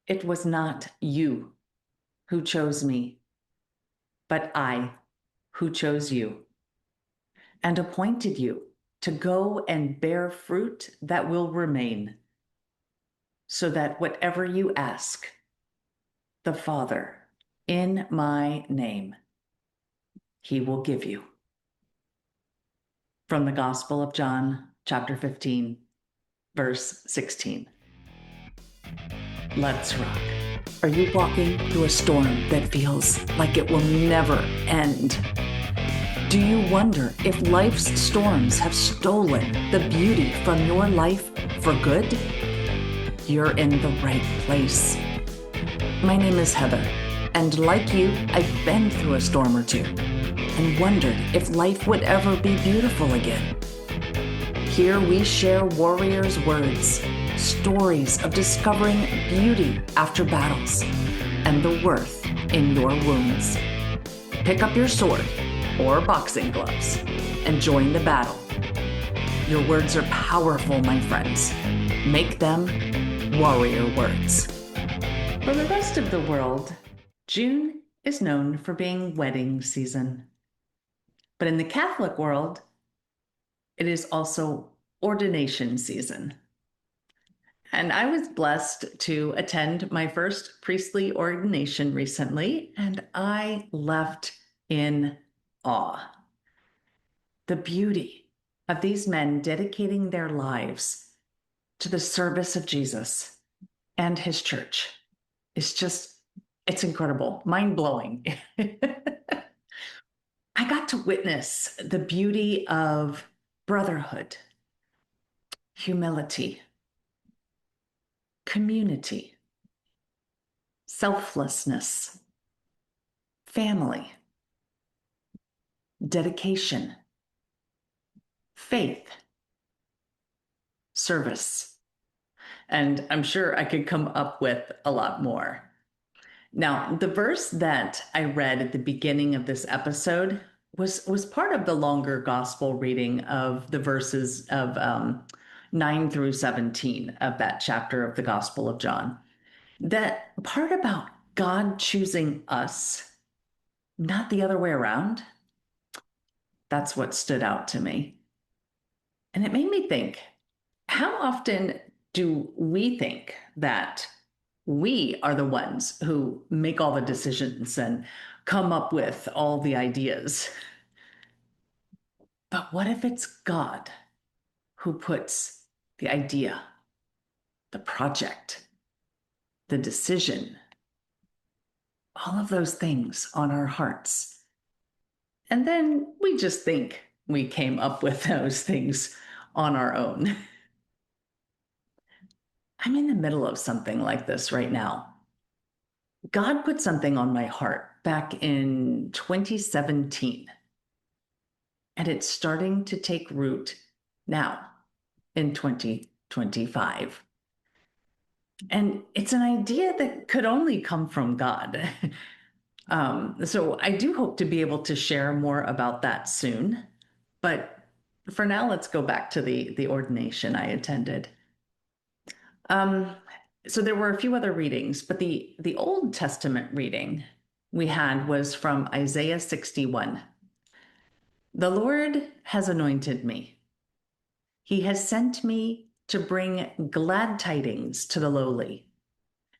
It was not you who chose me, but I who chose you and appointed you to go and bear fruit that will remain, so that whatever you ask the Father in my name, he will give you. From the Gospel of John, chapter 15, verse 16. Let's rock. Are you walking through a storm that feels like it will never end? Do you wonder if life's storms have stolen the beauty from your life for good? You're in the right place. My name is Heather, and like you, I've been through a storm or two and wondered if life would ever be beautiful again. Here we share warriors' words, stories of discovering beauty after battles, and the worth in your wounds. Pick up your sword or boxing gloves and join the battle. Your words are powerful, my friends. Make them warrior words. For the rest of the world, June is known for being wedding season. But in the Catholic world, it is also ordination season. And I was blessed to attend my first priestly ordination recently, and I left in awe. The beauty of these men dedicating their lives to the service of Jesus and his church is just, it's incredible, mind-blowing. I got to witness the beauty of brotherhood, humility, community, selflessness, family, dedication, faith, service. And I'm sure I could come up with a lot more. Now, the verse that I read at the beginning of this episode was part of the longer gospel reading of the verses of 9 through 17 of that chapter of the Gospel of John. That part about God choosing us, not the other way around, that's what stood out to me. And it made me think, how often do we think that we are the ones who make all the decisions and come up with all the ideas? But what if it's God who puts the idea, the project, the decision, all of those things on our hearts? And then we just think we came up with those things on our own. I'm in the middle of something like this right now. God put something on my heart back in 2017, and it's starting to take root now in 2025. And it's an idea that could only come from God. So I do hope to be able to share more about that soon. But for now, let's go back to the ordination I attended. So there were a few other readings, but the Old Testament reading we had was from Isaiah 61. The Lord has anointed me. He has sent me to bring glad tidings to the lowly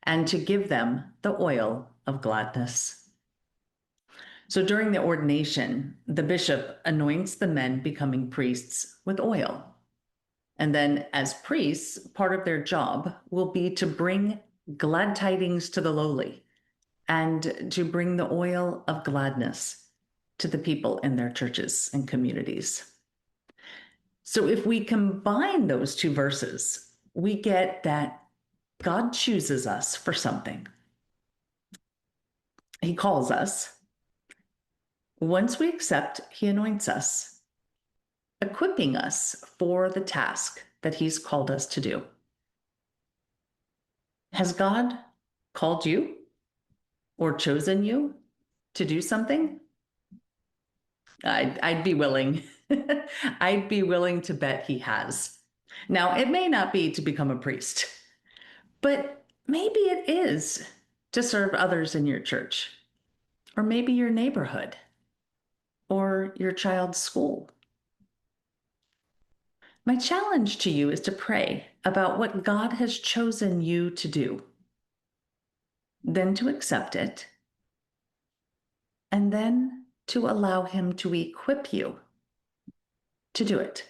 and to give them the oil of gladness. So during the ordination, the bishop anoints the men becoming priests with oil. And then as priests, part of their job will be to bring glad tidings to the lowly and to bring the oil of gladness to the people in their churches and communities. So if we combine those two verses, we get that God chooses us for something. He calls us. Once we accept, he anoints us, equipping us for the task that he's called us to do. Has God called you or chosen you to do something? I'd be willing. I'd be willing to bet he has. Now, it may not be to become a priest, but Maybe it is to serve others in your church, or maybe your neighborhood, or your child's school. My challenge to you is to pray about what God has chosen you to do, then to accept it, and then to allow Him to equip you to do it.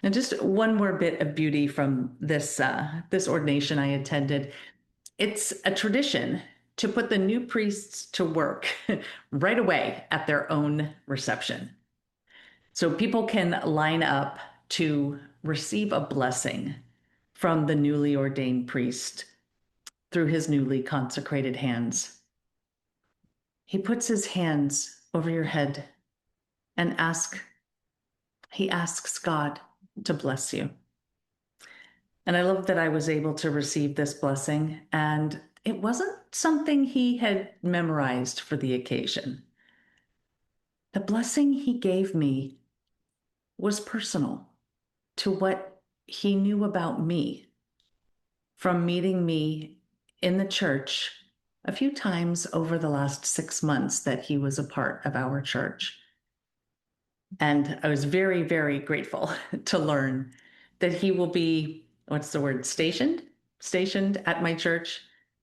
Now, just one more bit of beauty from this ordination I attended. It's a tradition to put the new priests to work right away at their own reception. So people can line up to receive a blessing from the newly ordained priest through his newly consecrated hands. He puts his hands over your head and he asks God to bless you. And I love that I was able to receive this blessing, and it wasn't something he had memorized for the occasion. The blessing he gave me was personal to what he knew about me from meeting me in the church a few times over the last 6 months that he was a part of our church. And I was very, very grateful to learn that he will be, what's the word, stationed at my church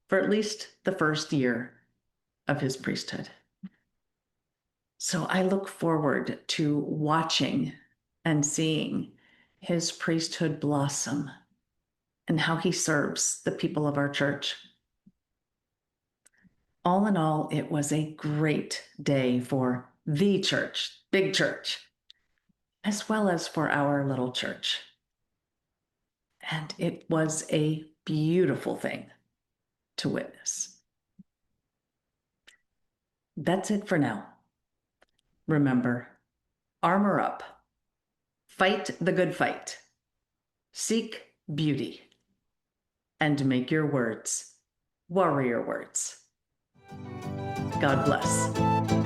for at least the first year of his priesthood. So I look forward to watching and seeing his priesthood blossom and how he serves the people of our church. All in all, it was a great day for the church, big church, as well as for our little church. And it was a beautiful thing to witness. That's it for now. Remember, armor up, fight the good fight, seek beauty, and make your words warrior words. God bless.